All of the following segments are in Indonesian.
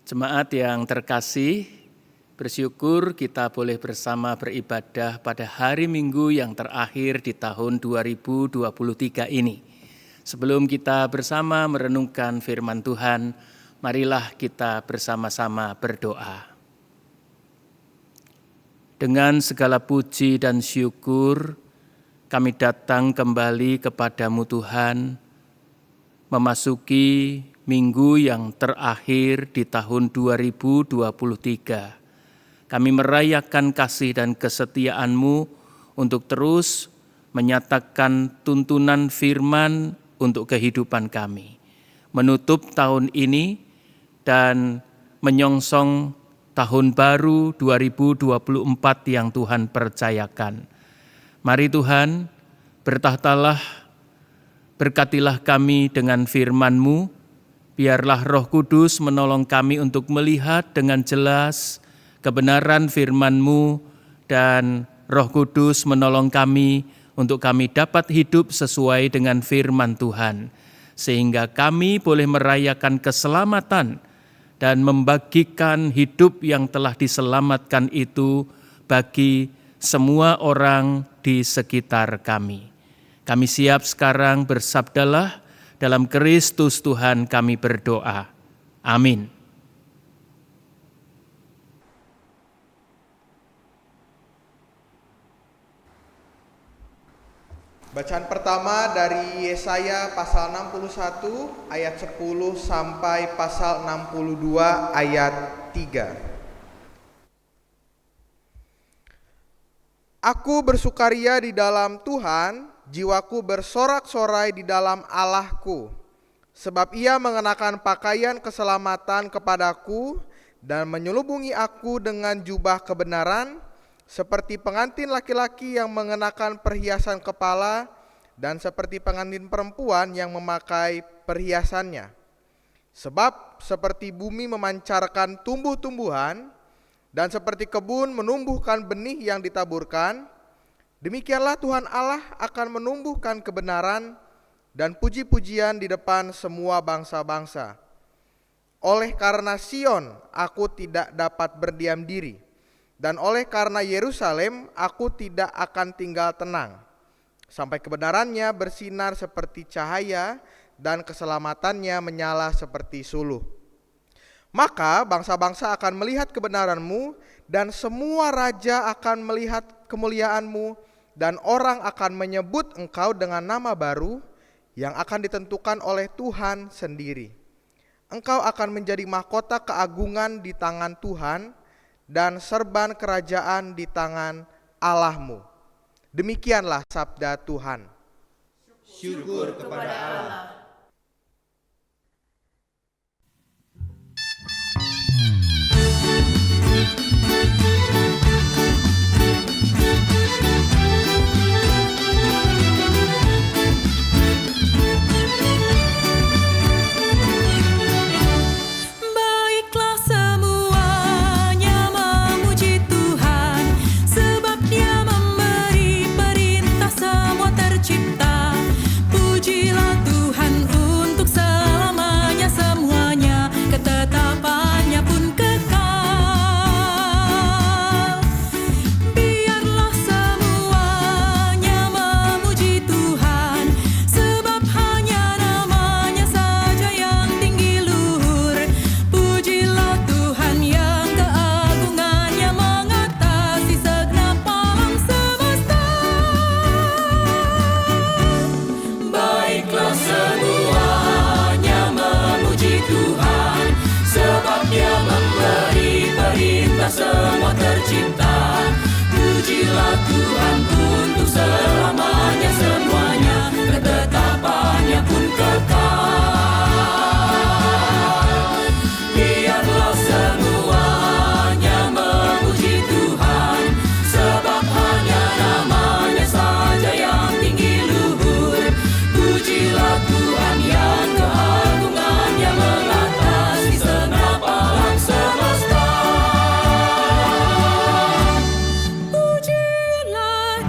Jemaat yang terkasih, bersyukur kita boleh bersama beribadah pada hari Minggu yang terakhir di tahun 2023 ini. Sebelum kita bersama merenungkan firman Tuhan, marilah kita bersama-sama berdoa. Dengan segala puji dan syukur, kami datang kembali kepadamu Tuhan, memasuki Minggu yang terakhir di tahun 2023. Kami merayakan kasih dan kesetiaan-Mu untuk terus menyatakan tuntunan firman untuk kehidupan kami. Menutup tahun ini dan menyongsong tahun baru 2024 yang Tuhan percayakan. Mari Tuhan, bertahtalah, berkatilah kami dengan firman-Mu. Biarlah Roh Kudus menolong kami untuk melihat dengan jelas kebenaran firman-Mu, dan Roh Kudus menolong kami untuk kami dapat hidup sesuai dengan firman Tuhan, sehingga kami boleh merayakan keselamatan dan membagikan hidup yang telah diselamatkan itu bagi semua orang di sekitar kami. Kami siap sekarang, bersabdalah, dalam Kristus Tuhan kami berdoa. Amin. Bacaan pertama dari Yesaya pasal 61 ayat 10 sampai pasal 62 ayat 3. Aku bersukaria di dalam Tuhan, jiwaku bersorak-sorai di dalam Allahku, sebab Ia mengenakan pakaian keselamatan kepadaku dan menyelubungi aku dengan jubah kebenaran, seperti pengantin laki-laki yang mengenakan perhiasan kepala dan seperti pengantin perempuan yang memakai perhiasannya. Sebab seperti bumi memancarkan tumbuh-tumbuhan dan seperti kebun menumbuhkan benih yang ditaburkan, demikianlah Tuhan Allah akan menumbuhkan kebenaran dan puji-pujian di depan semua bangsa-bangsa. Oleh karena Sion, aku tidak dapat berdiam diri, dan oleh karena Yerusalem, aku tidak akan tinggal tenang, sampai kebenarannya bersinar seperti cahaya dan keselamatannya menyala seperti suluh. Maka bangsa-bangsa akan melihat kebenaran-Mu, dan semua raja akan melihat kemuliaan-Mu, dan orang akan menyebut Engkau dengan nama baru yang akan ditentukan oleh Tuhan sendiri. Engkau akan menjadi mahkota keagungan di tangan Tuhan dan serban kerajaan di tangan Allah-Mu. Demikianlah sabda Tuhan. Syukur kepada Allah. Semua tercipta, pujilah Tuhan untuk selamanya, semuanya ketetapannya pun kekal. Biarlah semuanya memuji Tuhan, sebab hanya namanya saja yang tinggi luhur. Pujilah Tuhan yang keagungannya mengatasi segenap alam semesta. Pujilah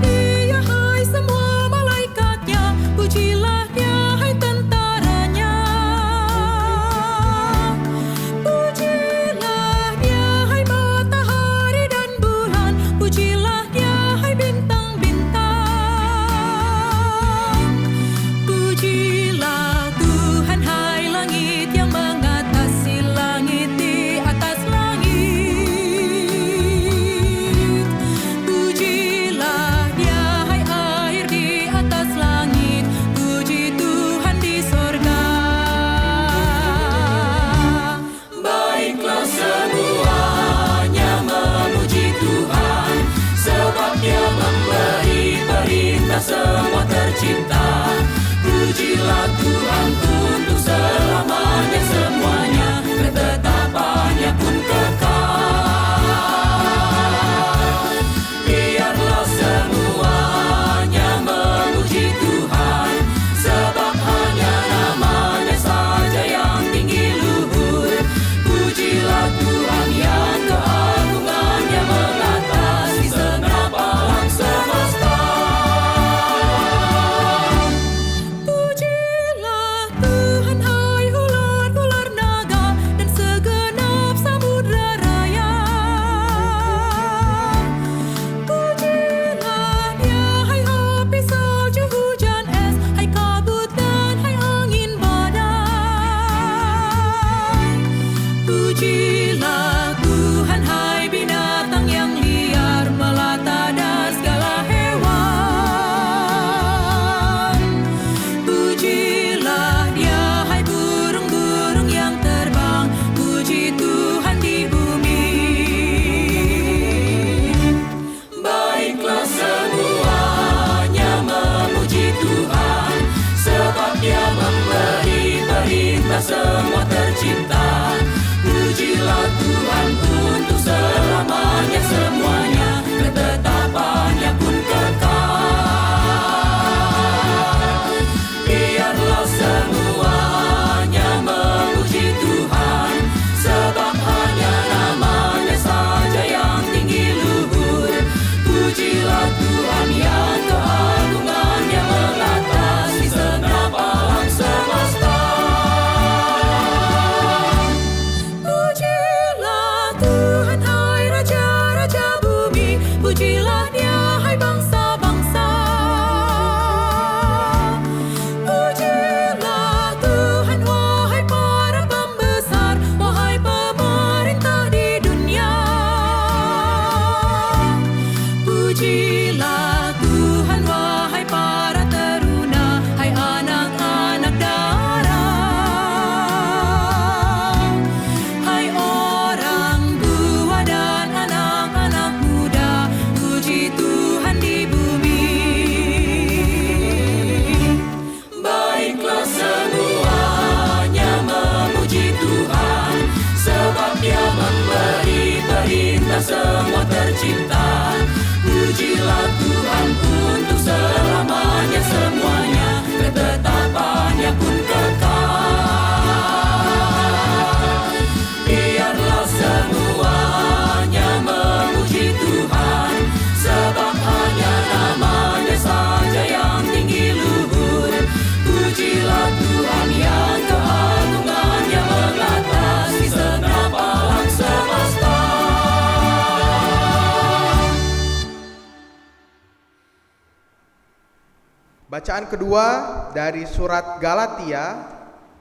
Bacaan kedua dari surat Galatia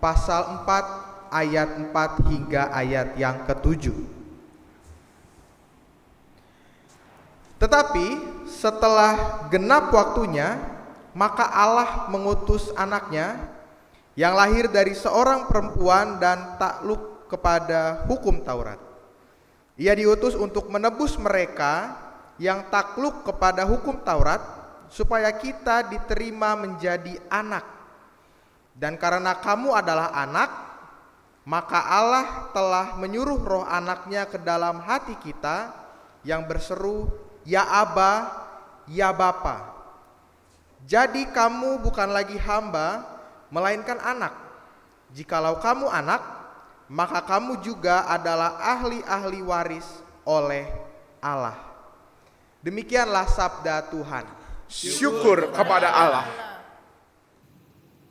pasal 4 ayat 4 hingga ayat yang ke-7. Tetapi setelah genap waktunya, maka Allah mengutus anaknya yang lahir dari seorang perempuan dan takluk kepada hukum Taurat. Ia diutus untuk menebus mereka yang takluk kepada hukum Taurat, supaya kita diterima menjadi anak. Dan karena kamu adalah anak, maka Allah telah menyuruh roh anaknya ke dalam hati kita yang berseru, Ya Aba, Ya Bapa. Jadi kamu bukan lagi hamba, melainkan anak. Jikalau kamu anak, maka kamu juga adalah ahli-ahli waris oleh Allah. Demikianlah sabda Tuhan. Syukur kepada Allah.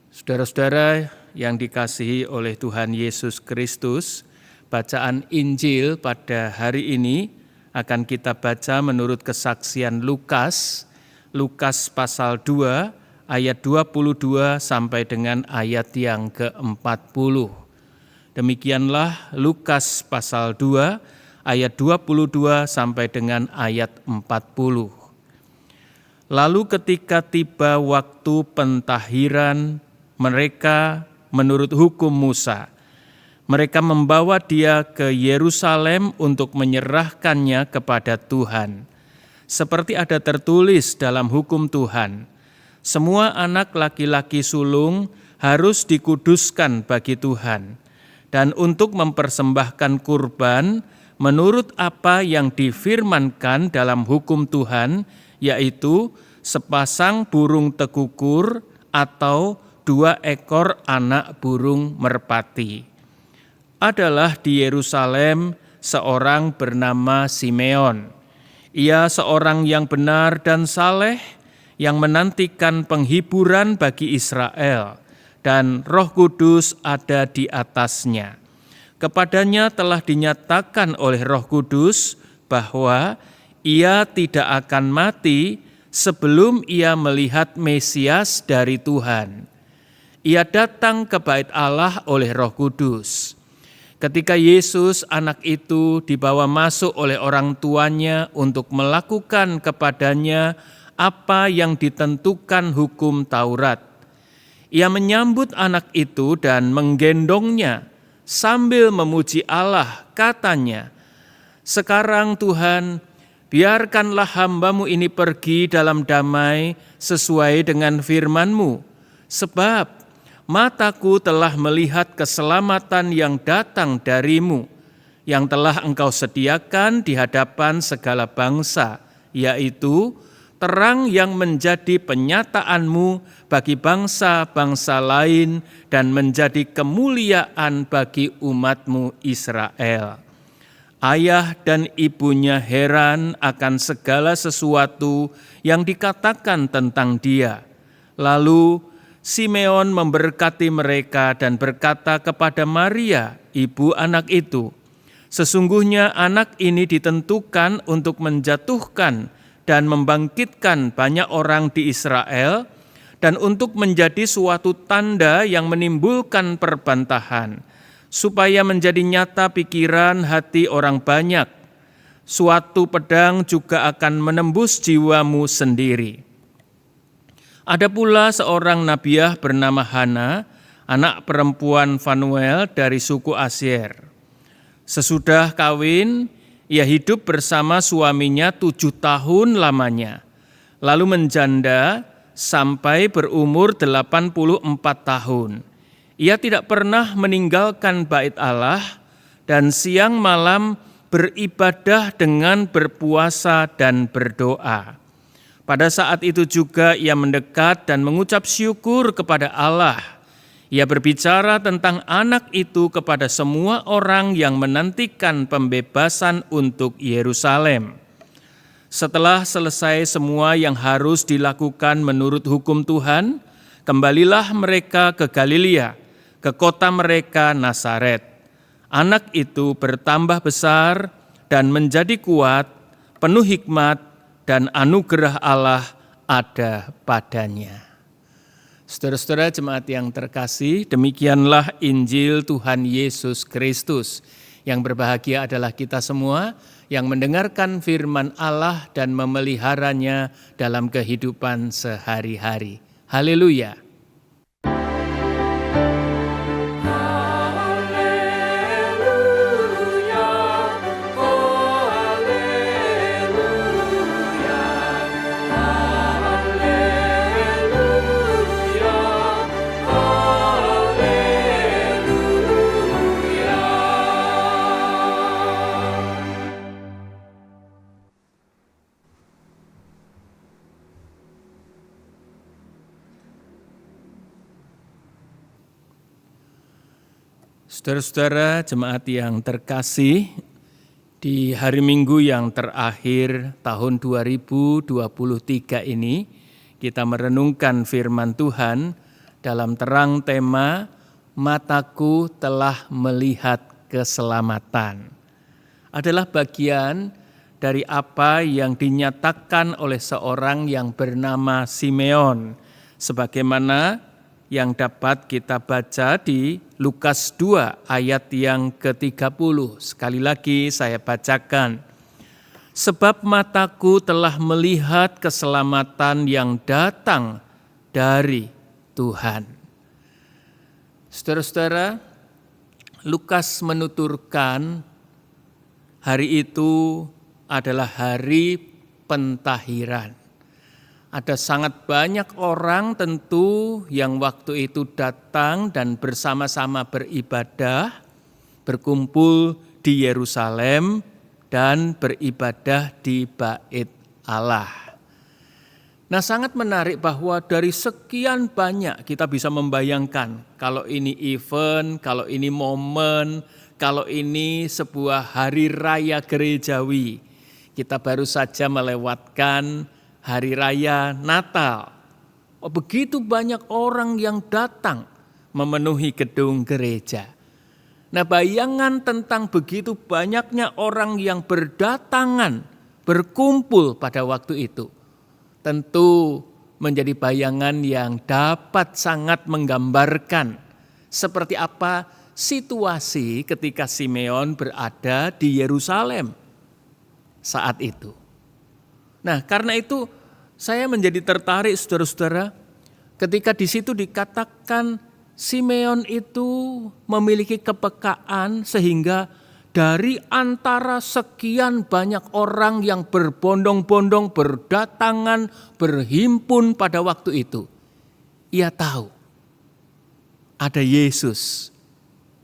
Saudara-saudara yang dikasihi oleh Tuhan Yesus Kristus, bacaan Injil pada hari ini akan kita baca menurut kesaksian Lukas pasal 2 ayat 22 sampai dengan ayat yang ke-40. Demikianlah Lukas pasal 2 ayat 22 sampai dengan ayat 40. Lalu ketika tiba waktu pentahiran mereka menurut hukum Musa, mereka membawa dia ke Yerusalem untuk menyerahkannya kepada Tuhan. Seperti ada tertulis dalam hukum Tuhan, semua anak laki-laki sulung harus dikuduskan bagi Tuhan, dan untuk mempersembahkan kurban menurut apa yang difirmankan dalam hukum Tuhan, yaitu sepasang burung tekukur atau 2 ekor anak burung merpati. Adalah di Yerusalem seorang bernama Simeon. Ia seorang yang benar dan saleh, yang menantikan penghiburan bagi Israel, dan Roh Kudus ada di atasnya. Kepadanya telah dinyatakan oleh Roh Kudus bahwa ia tidak akan mati sebelum ia melihat Mesias dari Tuhan. Ia datang ke bait Allah oleh Roh Kudus. Ketika Yesus anak itu dibawa masuk oleh orang tuanya untuk melakukan kepadanya apa yang ditentukan hukum Taurat, ia menyambut anak itu dan menggendongnya sambil memuji Allah, katanya, "Sekarang Tuhan, biarkanlah hamba-Mu ini pergi dalam damai sesuai dengan firman-Mu, sebab mataku telah melihat keselamatan yang datang dari-Mu, yang telah Engkau sediakan di hadapan segala bangsa, yaitu terang yang menjadi penyataanmu bagi bangsa-bangsa lain dan menjadi kemuliaan bagi umatmu Israel." Ayah dan ibunya heran akan segala sesuatu yang dikatakan tentang dia. Lalu Simeon memberkati mereka dan berkata kepada Maria, ibu anak itu, "Sesungguhnya anak ini ditentukan untuk menjatuhkan dan membangkitkan banyak orang di Israel, dan untuk menjadi suatu tanda yang menimbulkan perbantahan, supaya menjadi nyata pikiran hati orang banyak. Suatu pedang juga akan menembus jiwamu sendiri." Ada pula seorang nabiah bernama Hana, anak perempuan Fanuel dari suku Asyer. Sesudah kawin, ia hidup bersama suaminya 7 tahun lamanya, lalu menjanda sampai berumur 84 tahun. Ia tidak pernah meninggalkan bait Allah dan siang malam beribadah dengan berpuasa dan berdoa. Pada saat itu juga ia mendekat dan mengucap syukur kepada Allah. Ia berbicara tentang anak itu kepada semua orang yang menantikan pembebasan untuk Yerusalem. Setelah selesai semua yang harus dilakukan menurut hukum Tuhan, kembalilah mereka ke Galilea, ke kota mereka Nazaret. Anak itu bertambah besar dan menjadi kuat, penuh hikmat, dan anugerah Allah ada padanya. Saudara-saudara jemaat yang terkasih, demikianlah Injil Tuhan Yesus Kristus. Yang berbahagia adalah kita semua yang mendengarkan firman Allah dan memeliharanya dalam kehidupan sehari-hari. Haleluya! Saudara-saudara jemaat yang terkasih, di hari Minggu yang terakhir tahun 2023 ini, kita merenungkan firman Tuhan dalam terang tema Mataku telah melihat keselamatan. Adalah bagian dari apa yang dinyatakan oleh seorang yang bernama Simeon, sebagaimana yang dapat kita baca di Lukas 2 ayat yang ke-30. Sekali lagi saya bacakan. Sebab mataku telah melihat keselamatan yang datang dari Tuhan. Saudara-saudara, Lukas menuturkan hari itu adalah hari pentahiran. Ada sangat banyak orang tentu yang waktu itu datang dan bersama-sama beribadah, berkumpul di Yerusalem dan beribadah di Bait Allah. Nah, sangat menarik bahwa dari sekian banyak kita bisa membayangkan kalau ini event, kalau ini momen, kalau ini sebuah hari raya gerejawi. Kita baru saja melewatkan Hari Raya Natal. Begitu banyak orang yang datang memenuhi gedung gereja. Nah, bayangan tentang begitu banyaknya orang yang berdatangan, berkumpul pada waktu itu, tentu menjadi bayangan yang dapat sangat menggambarkan seperti apa situasi ketika Simeon berada di Yerusalem saat itu. Nah, karena itu saya menjadi tertarik saudara-saudara ketika di situ dikatakan Simeon itu memiliki kepekaan sehingga dari antara sekian banyak orang yang berbondong-bondong berdatangan, berhimpun pada waktu itu, ia tahu ada Yesus,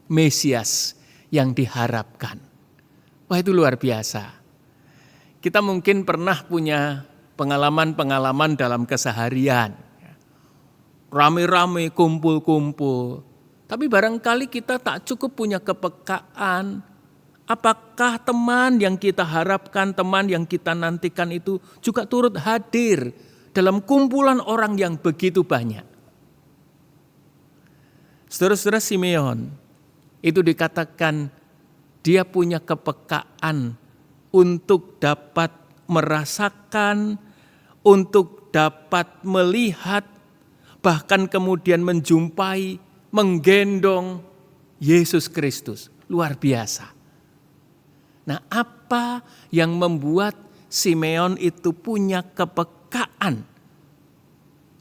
Mesias yang diharapkan. Wah, itu luar biasa. Kita mungkin pernah punya pengalaman-pengalaman dalam keseharian. Rame-rame, kumpul-kumpul. Tapi barangkali kita tak cukup punya kepekaan. Apakah teman yang kita harapkan, teman yang kita nantikan itu juga turut hadir dalam kumpulan orang yang begitu banyak. Saudara-saudara, Simeon itu dikatakan dia punya kepekaan untuk dapat merasakan, untuk dapat melihat, bahkan kemudian menjumpai, menggendong Yesus Kristus. Luar biasa. Nah, apa yang membuat Simeon itu punya kepekaan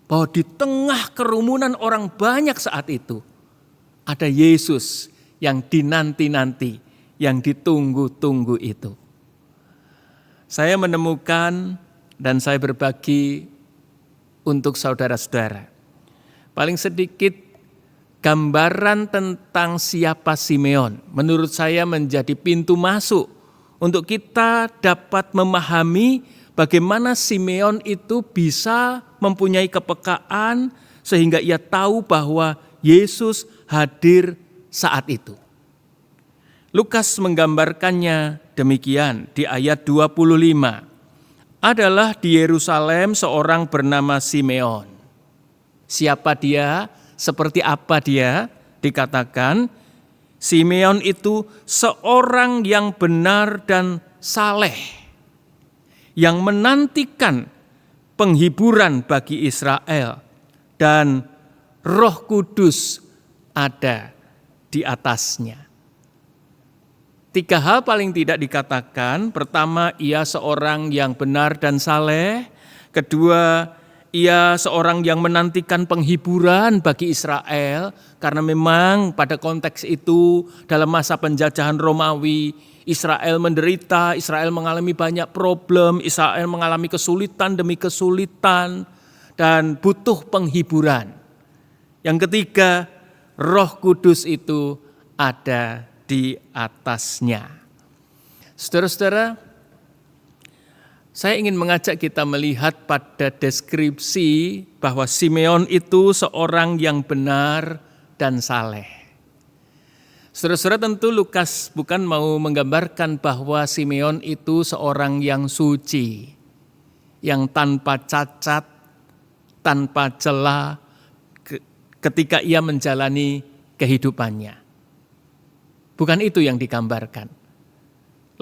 bahwa di tengah kerumunan orang banyak saat itu ada Yesus yang dinanti-nanti, yang ditunggu-tunggu itu. Saya menemukan dan saya berbagi untuk saudara-saudara. Paling sedikit gambaran tentang siapa Simeon menurut saya menjadi pintu masuk untuk kita dapat memahami bagaimana Simeon itu bisa mempunyai kepekaan sehingga ia tahu bahwa Yesus hadir saat itu. Lukas menggambarkannya demikian di ayat 25. Adalah di Yerusalem seorang bernama Simeon. Siapa dia? Seperti apa dia? Dikatakan Simeon itu seorang yang benar dan saleh, yang menantikan penghiburan bagi Israel dan Roh Kudus ada di atasnya. 3 hal paling tidak dikatakan. Pertama, ia seorang yang benar dan saleh. Kedua, ia seorang yang menantikan penghiburan bagi Israel. Karena memang pada konteks itu dalam masa penjajahan Romawi, Israel menderita, Israel mengalami banyak problem, Israel mengalami kesulitan demi kesulitan dan butuh penghiburan. Yang ketiga, Roh Kudus itu ada di atasnya. Saudara-saudara, saya ingin mengajak kita melihat pada deskripsi bahwa Simeon itu seorang yang benar dan saleh. Saudara-saudara, tentu Lukas bukan mau menggambarkan bahwa Simeon itu seorang yang suci, yang tanpa cacat, tanpa celah ketika ia menjalani kehidupannya. Bukan itu yang digambarkan.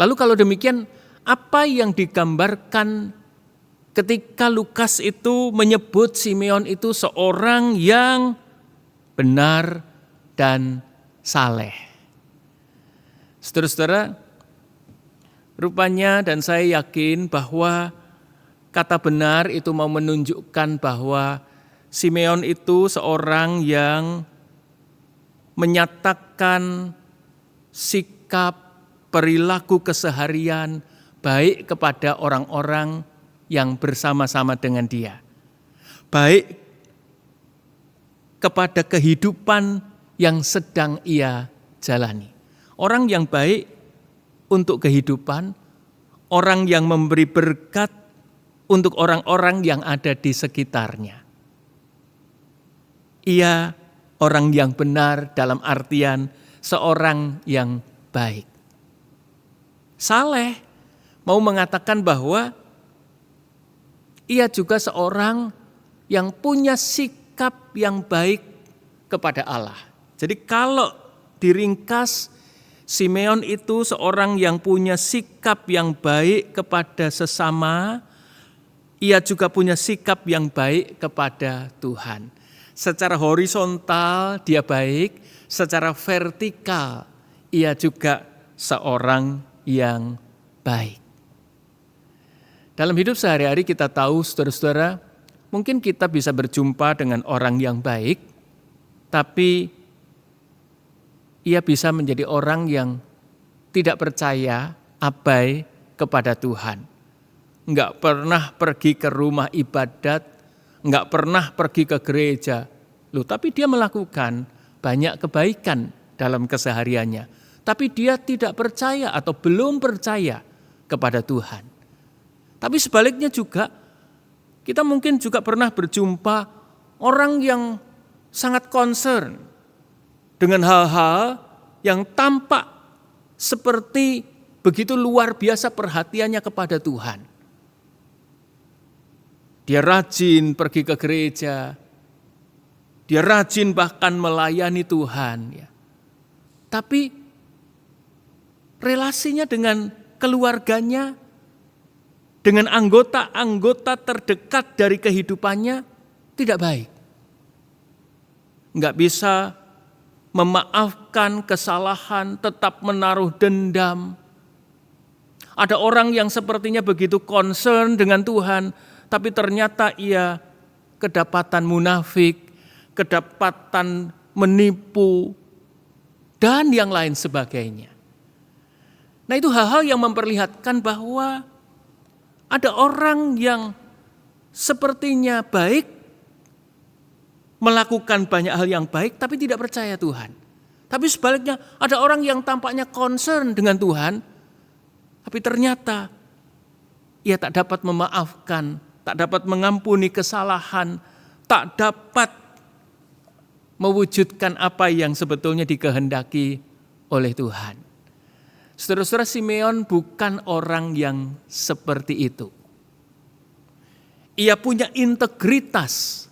Lalu kalau demikian, apa yang digambarkan ketika Lukas itu menyebut Simeon itu seorang yang benar dan saleh? Saudara-saudara, rupanya dan saya yakin bahwa kata benar itu mau menunjukkan bahwa Simeon itu seorang yang menyatakan sikap, perilaku keseharian baik kepada orang-orang yang bersama-sama dengan dia. Baik kepada kehidupan yang sedang ia jalani. Orang yang baik untuk kehidupan, orang yang memberi berkat untuk orang-orang yang ada di sekitarnya. Ia orang yang benar dalam artian seorang yang baik. Saleh mau mengatakan bahwa ia juga seorang yang punya sikap yang baik kepada Allah. Jadi kalau diringkas, Simeon itu seorang yang punya sikap yang baik kepada sesama, ia juga punya sikap yang baik kepada Tuhan. Secara horizontal dia baik, secara vertikal ia juga seorang yang baik. Dalam hidup sehari-hari kita tahu, saudara-saudara, mungkin kita bisa berjumpa dengan orang yang baik, tapi ia bisa menjadi orang yang tidak percaya, abai kepada Tuhan. Enggak pernah pergi ke rumah ibadat, enggak pernah pergi ke gereja. Loh, tapi dia melakukan banyak kebaikan dalam kesehariannya. Tapi dia tidak percaya atau belum percaya kepada Tuhan. Tapi sebaliknya juga, kita mungkin juga pernah berjumpa orang yang sangat concern dengan hal-hal yang tampak seperti begitu luar biasa perhatiannya kepada Tuhan. Dia rajin pergi ke gereja, dia rajin bahkan melayani Tuhan. Ya. Tapi relasinya dengan keluarganya, dengan anggota-anggota terdekat dari kehidupannya tidak baik. Enggak bisa memaafkan kesalahan, tetap menaruh dendam. Ada orang yang sepertinya begitu concern dengan Tuhan, tapi ternyata ia kedapatan munafik, kedapatan menipu, dan yang lain sebagainya. Nah, itu hal-hal yang memperlihatkan bahwa ada orang yang sepertinya baik, melakukan banyak hal yang baik, tapi tidak percaya Tuhan. Tapi sebaliknya, ada orang yang tampaknya concern dengan Tuhan, tapi ternyata ia tak dapat memaafkan, tak dapat mengampuni kesalahan, tak dapat mewujudkan apa yang sebetulnya dikehendaki oleh Tuhan. Saudara-saudara, Simeon bukan orang yang seperti itu. Ia punya integritas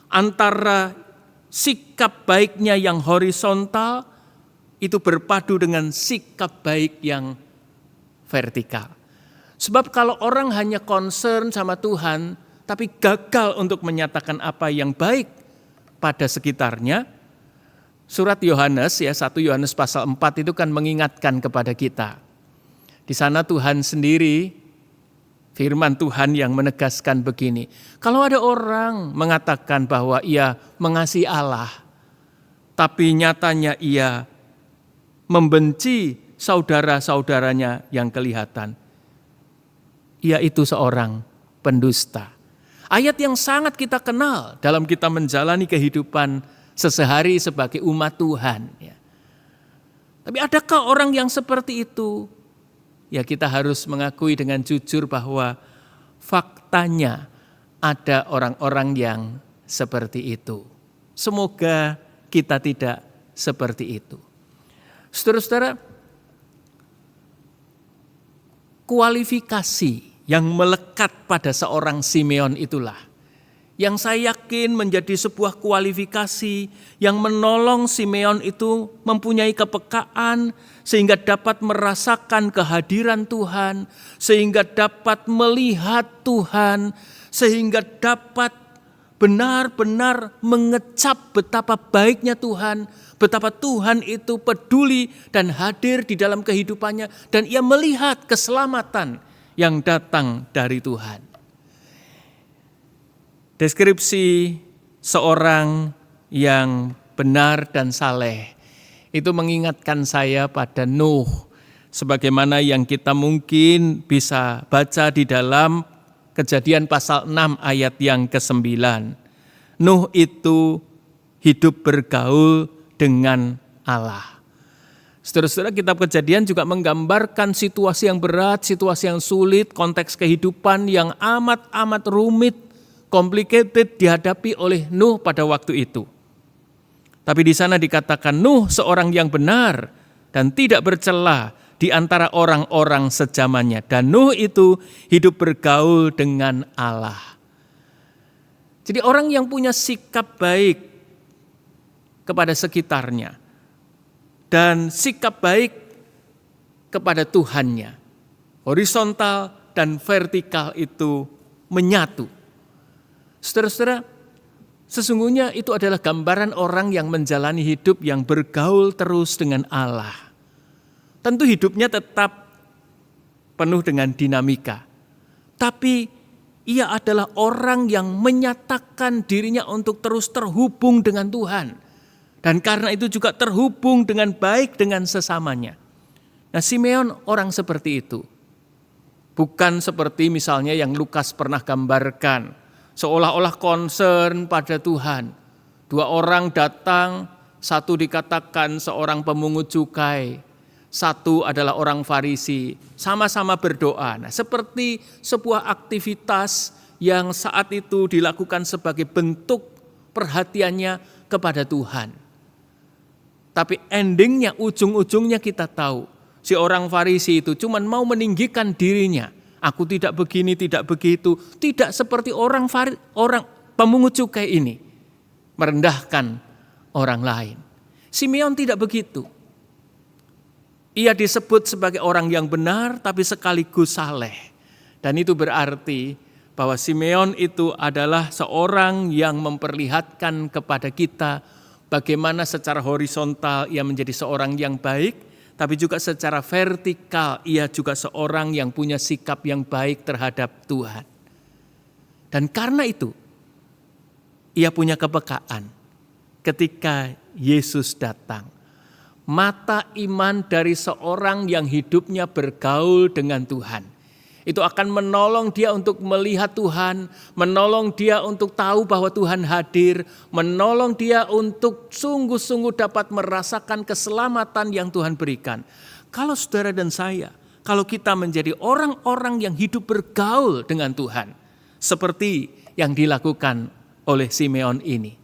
antara sikap baiknya yang horizontal itu berpadu dengan sikap baik yang vertikal. Sebab kalau orang hanya concern sama Tuhan, tapi gagal untuk menyatakan apa yang baik pada sekitarnya. Surat Yohanes 1 Yohanes pasal 4 itu kan mengingatkan kepada kita. Di sana Tuhan sendiri, firman Tuhan yang menegaskan begini. Kalau ada orang mengatakan bahwa ia mengasihi Allah, tapi nyatanya ia membenci saudara-saudaranya yang kelihatan, ia itu seorang pendusta. Ayat yang sangat kita kenal dalam kita menjalani kehidupan sesehari sebagai umat Tuhan. Tapi adakah orang yang seperti itu? Ya, kita harus mengakui dengan jujur bahwa faktanya ada orang-orang yang seperti itu. Semoga kita tidak seperti itu. Saudara-saudara, kualifikasi yang melekat pada seorang Simeon itulah yang saya yakin menjadi sebuah kualifikasi yang menolong Simeon itu mempunyai kepekaan sehingga dapat merasakan kehadiran Tuhan, sehingga dapat melihat Tuhan, sehingga dapat benar-benar mengecap betapa baiknya Tuhan, betapa Tuhan itu peduli dan hadir di dalam kehidupannya, dan ia melihat keselamatan yang datang dari Tuhan. Deskripsi seorang yang benar dan saleh itu mengingatkan saya pada Nuh, sebagaimana yang kita mungkin bisa baca di dalam Kejadian pasal 6 ayat yang ke-9. Nuh itu hidup bergaul dengan Allah. Saudara-saudara, kitab Kejadian juga menggambarkan situasi yang berat, situasi yang sulit, konteks kehidupan yang amat-amat rumit, complicated dihadapi oleh Nuh pada waktu itu. Tapi di sana dikatakan Nuh seorang yang benar dan tidak bercela di antara orang-orang sejamannya. Dan Nuh itu hidup bergaul dengan Allah. Jadi orang yang punya sikap baik kepada sekitarnya dan sikap baik kepada Tuhannya, horizontal dan vertikal itu menyatu. Saudara-saudara, sesungguhnya itu adalah gambaran orang yang menjalani hidup yang bergaul terus dengan Allah. Tentu hidupnya tetap penuh dengan dinamika. Tapi ia adalah orang yang menyatakan dirinya untuk terus terhubung dengan Tuhan. Dan karena itu juga terhubung dengan baik dengan sesamanya. Nah, Simeon orang seperti itu. Bukan seperti misalnya yang Lukas pernah gambarkan, seolah-olah concern pada Tuhan. Dua orang datang, satu dikatakan seorang pemungut cukai, satu adalah orang Farisi, sama-sama berdoa. Nah, seperti sebuah aktivitas yang saat itu dilakukan sebagai bentuk perhatiannya kepada Tuhan. Tapi endingnya, ujung-ujungnya kita tahu, si orang Farisi itu cuma mau meninggikan dirinya. Aku tidak begini, tidak begitu. Tidak seperti orang pemungut cukai ini merendahkan orang lain. Simeon tidak begitu. Ia disebut sebagai orang yang benar tapi sekaligus saleh. Dan itu berarti bahwa Simeon itu adalah seorang yang memperlihatkan kepada kita bagaimana secara horizontal ia menjadi seorang yang baik, tapi juga secara vertikal ia juga seorang yang punya sikap yang baik terhadap Tuhan. Dan karena itu ia punya kepekaan ketika Yesus datang. Mata iman dari seorang yang hidupnya bergaul dengan Tuhan. Itu akan menolong dia untuk melihat Tuhan, menolong dia untuk tahu bahwa Tuhan hadir, menolong dia untuk sungguh-sungguh dapat merasakan keselamatan yang Tuhan berikan. Kalau saudara dan saya, kalau kita menjadi orang-orang yang hidup bergaul dengan Tuhan, seperti yang dilakukan oleh Simeon ini,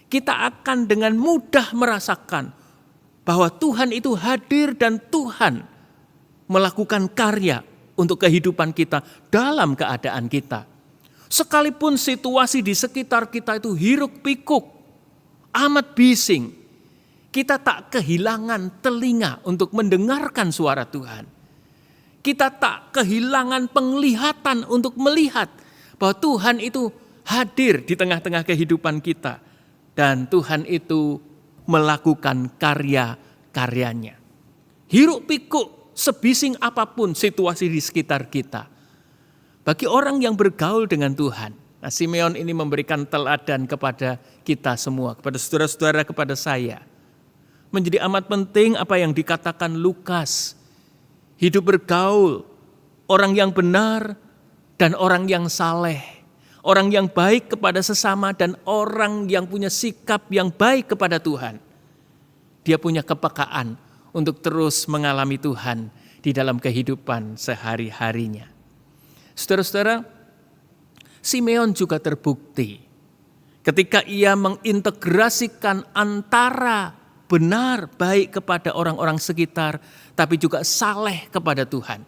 kita akan dengan mudah merasakan bahwa Tuhan itu hadir dan Tuhan melakukan karya untuk kehidupan kita dalam keadaan kita. Sekalipun situasi di sekitar kita itu hiruk pikuk, amat bising, kita tak kehilangan telinga untuk mendengarkan suara Tuhan. Kita tak kehilangan penglihatan untuk melihat bahwa Tuhan itu hadir di tengah-tengah kehidupan kita. dan Tuhan itu melakukan karya-karyanya. Hiruk pikuk sebising apapun situasi di sekitar kita, bagi orang yang bergaul dengan Tuhan, nah, Simeon ini memberikan teladan kepada kita semua, kepada saudara-saudara, kepada saya. Menjadi amat penting apa yang dikatakan Lukas. Hidup bergaul, orang yang benar dan orang yang saleh. Orang yang baik kepada sesama dan orang yang punya sikap yang baik kepada Tuhan. Dia punya kepekaan untuk terus mengalami Tuhan di dalam kehidupan sehari-harinya. Saudara-saudara, Simeon juga terbukti ketika ia mengintegrasikan antara benar baik kepada orang-orang sekitar, tapi juga saleh kepada Tuhan.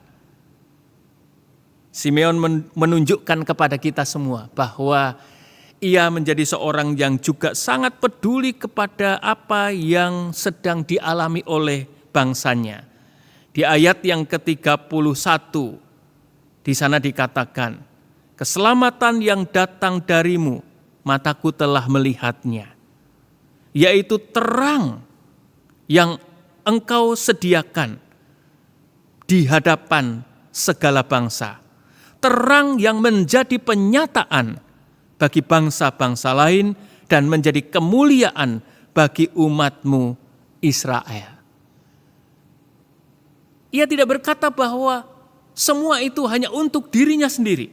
Simeon menunjukkan kepada kita semua bahwa ia menjadi seorang yang juga sangat peduli kepada apa yang sedang dialami oleh bangsanya. Di ayat yang ke-31, di sana dikatakan, keselamatan yang datang darimu, mataku telah melihatnya. Yaitu terang yang engkau sediakan di hadapan segala bangsa. Terang yang menjadi penyataan bagi bangsa-bangsa lain dan menjadi kemuliaan bagi umatmu Israel. Ia tidak berkata bahwa semua itu hanya untuk dirinya sendiri.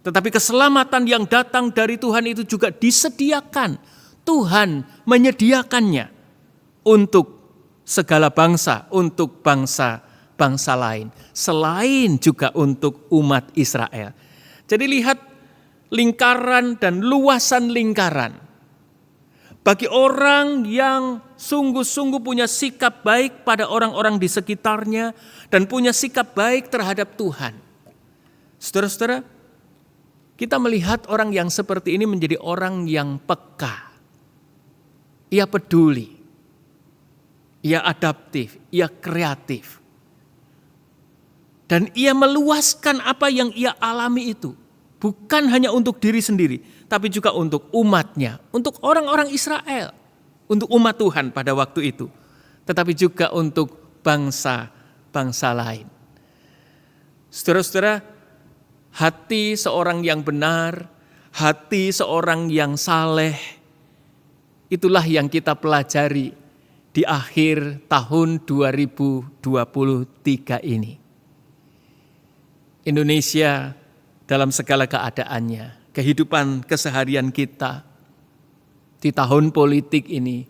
Tetapi keselamatan yang datang dari Tuhan itu juga disediakan. Tuhan menyediakannya untuk segala bangsa, untuk bangsa-bangsa lain. Selain juga untuk umat Israel. Jadi lihat lingkaran dan luasan lingkaran. Bagi orang yang sungguh-sungguh punya sikap baik pada orang-orang di sekitarnya dan punya sikap baik terhadap Tuhan. Saudara-saudara, kita melihat orang yang seperti ini menjadi orang yang peka. Ia peduli, ia adaptif, ia kreatif. Dan ia meluaskan apa yang ia alami itu. Bukan hanya untuk diri sendiri, tapi juga untuk umatnya, untuk orang-orang Israel, untuk umat Tuhan pada waktu itu. Tetapi juga untuk bangsa-bangsa lain. Saudara-saudara, hati seorang yang benar, hati seorang yang saleh, itulah yang kita pelajari di akhir tahun 2023 ini. Indonesia dalam segala keadaannya, kehidupan keseharian kita di tahun politik ini,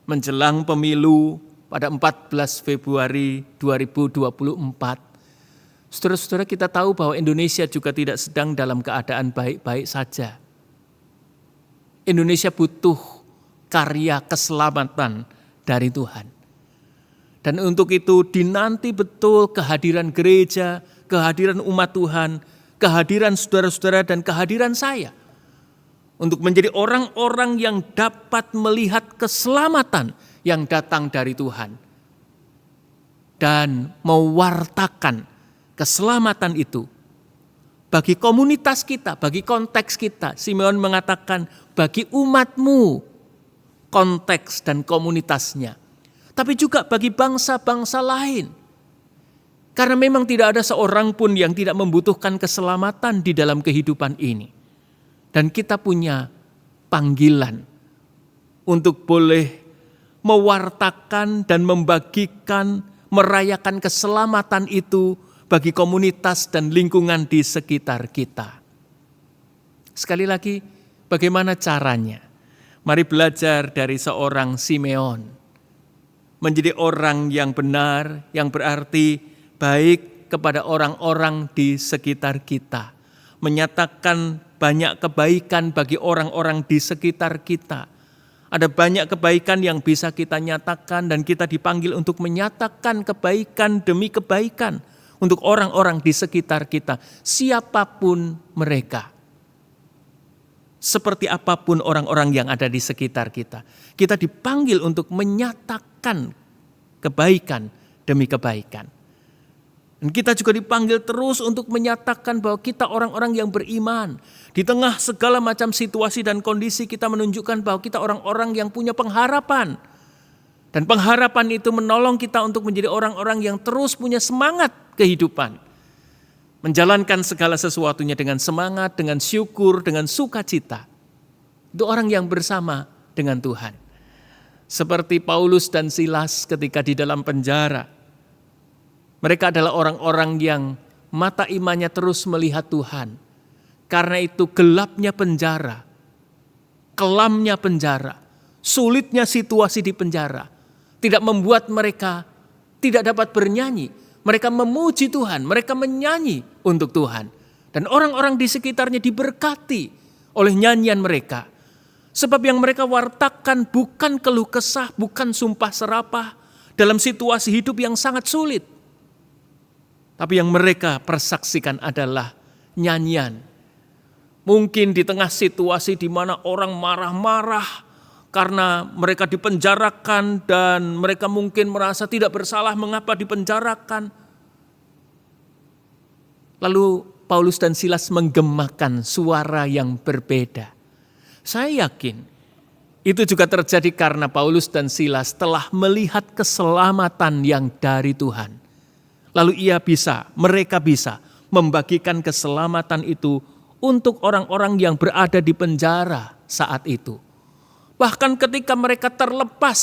menjelang pemilu pada 14 Februari 2024, saudara-saudara, kita tahu bahwa Indonesia juga tidak sedang dalam keadaan baik-baik saja. Indonesia butuh karya keselamatan dari Tuhan. Dan untuk itu dinanti betul kehadiran gereja, kehadiran umat Tuhan, kehadiran saudara-saudara dan kehadiran saya. Untuk menjadi orang-orang yang dapat melihat keselamatan yang datang dari Tuhan. Dan mewartakan keselamatan itu bagi komunitas kita, bagi konteks kita. Simeon mengatakan bagi umatmu, konteks dan komunitasnya. Tapi juga bagi bangsa-bangsa lain. Karena memang tidak ada seorang pun yang tidak membutuhkan keselamatan di dalam kehidupan ini. Dan kita punya panggilan untuk boleh mewartakan dan membagikan, merayakan keselamatan itu bagi komunitas dan lingkungan di sekitar kita. Sekali lagi, bagaimana caranya? Mari belajar dari seorang Simeon. Menjadi orang yang benar, yang berarti baik kepada orang-orang di sekitar kita. Menyatakan banyak kebaikan bagi orang-orang di sekitar kita. Ada banyak kebaikan yang bisa kita nyatakan dan kita dipanggil untuk menyatakan kebaikan demi kebaikan untuk orang-orang di sekitar kita. Siapapun mereka. Seperti apapun orang-orang yang ada di sekitar kita. Kita dipanggil untuk menyatakan kebaikan demi kebaikan. Dan kita juga dipanggil terus untuk menyatakan bahwa kita orang-orang yang beriman. Di tengah segala macam situasi dan kondisi kita menunjukkan bahwa kita orang-orang yang punya pengharapan. Dan pengharapan itu menolong kita untuk menjadi orang-orang yang terus punya semangat kehidupan. Menjalankan segala sesuatunya dengan semangat, dengan syukur, dengan sukacita. Itu orang yang bersama dengan Tuhan. Seperti Paulus dan Silas ketika di dalam penjara. Mereka adalah orang-orang yang mata imannya terus melihat Tuhan. Karena itu gelapnya penjara, kelamnya penjara, sulitnya situasi di penjara, tidak membuat mereka tidak dapat bernyanyi. Mereka memuji Tuhan, mereka menyanyi untuk Tuhan. Dan orang-orang di sekitarnya diberkati oleh nyanyian mereka. Sebab yang mereka wartakan bukan keluh kesah, bukan sumpah serapah dalam situasi hidup yang sangat sulit. Tapi yang mereka persaksikan adalah nyanyian. Mungkin di tengah situasi di mana orang marah-marah karena mereka dipenjarakan dan mereka mungkin merasa tidak bersalah mengapa dipenjarakan. Lalu Paulus dan Silas menggemakan suara yang berbeda. Saya yakin itu juga terjadi karena Paulus dan Silas telah melihat keselamatan yang dari Tuhan. Lalu mereka bisa membagikan keselamatan itu untuk orang-orang yang berada di penjara saat itu. Bahkan ketika mereka terlepas,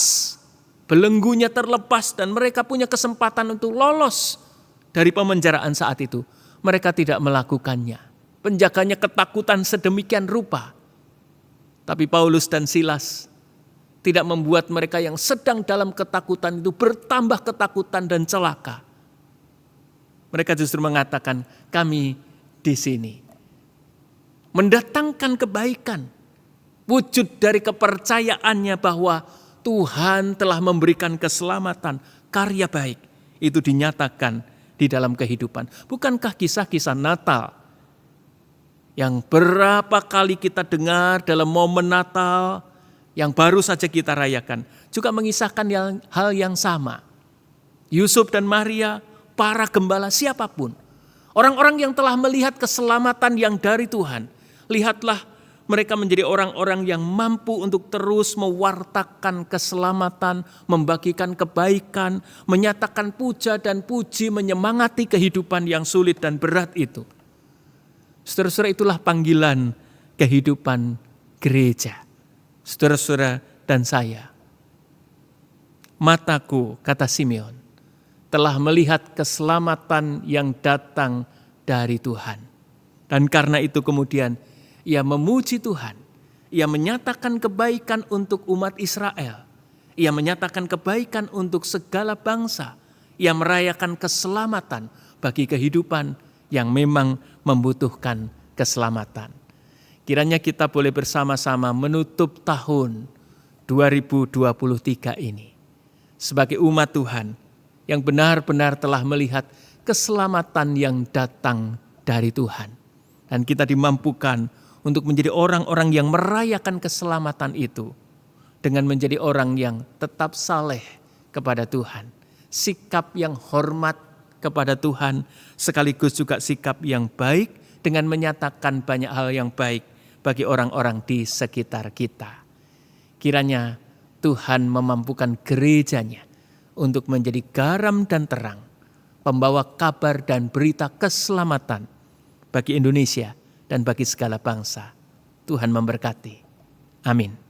belenggunya terlepas dan mereka punya kesempatan untuk lolos dari pemenjaraan saat itu, mereka tidak melakukannya. Penjaganya ketakutan sedemikian rupa. Tapi Paulus dan Silas tidak membuat mereka yang sedang dalam ketakutan itu bertambah ketakutan dan celaka. Mereka justru mengatakan, kami di sini. Mendatangkan kebaikan. Wujud dari kepercayaannya bahwa Tuhan telah memberikan keselamatan, karya baik. Itu dinyatakan di dalam kehidupan. Bukankah kisah-kisah Natal yang berapa kali kita dengar dalam momen Natal yang baru saja kita rayakan. Juga mengisahkan hal yang sama. Yusuf dan Maria, para gembala siapapun. Orang-orang yang telah melihat keselamatan yang dari Tuhan. Lihatlah mereka menjadi orang-orang yang mampu untuk terus mewartakan keselamatan, membagikan kebaikan, menyatakan puja dan puji, menyemangati kehidupan yang sulit dan berat itu. Saudara-saudara, itulah panggilan kehidupan gereja. Saudara-saudara dan saya. Mataku, kata Simeon, telah melihat keselamatan yang datang dari Tuhan. Dan karena itu kemudian ia memuji Tuhan. Ia menyatakan kebaikan untuk umat Israel. Ia menyatakan kebaikan untuk segala bangsa. Ia merayakan keselamatan bagi kehidupan yang memang membutuhkan keselamatan. Kiranya kita boleh bersama-sama menutup tahun 2023 ini sebagai umat Tuhan yang benar-benar telah melihat keselamatan yang datang dari Tuhan. Dan kita dimampukan untuk menjadi orang-orang yang merayakan keselamatan itu dengan menjadi orang yang tetap saleh kepada Tuhan. Sikap yang hormat kepada Tuhan sekaligus juga sikap yang baik dengan menyatakan banyak hal yang baik bagi orang-orang di sekitar kita. Kiranya Tuhan memampukan gerejanya untuk menjadi garam dan terang, pembawa kabar dan berita keselamatan bagi Indonesia dan bagi segala bangsa. Tuhan memberkati. Amin.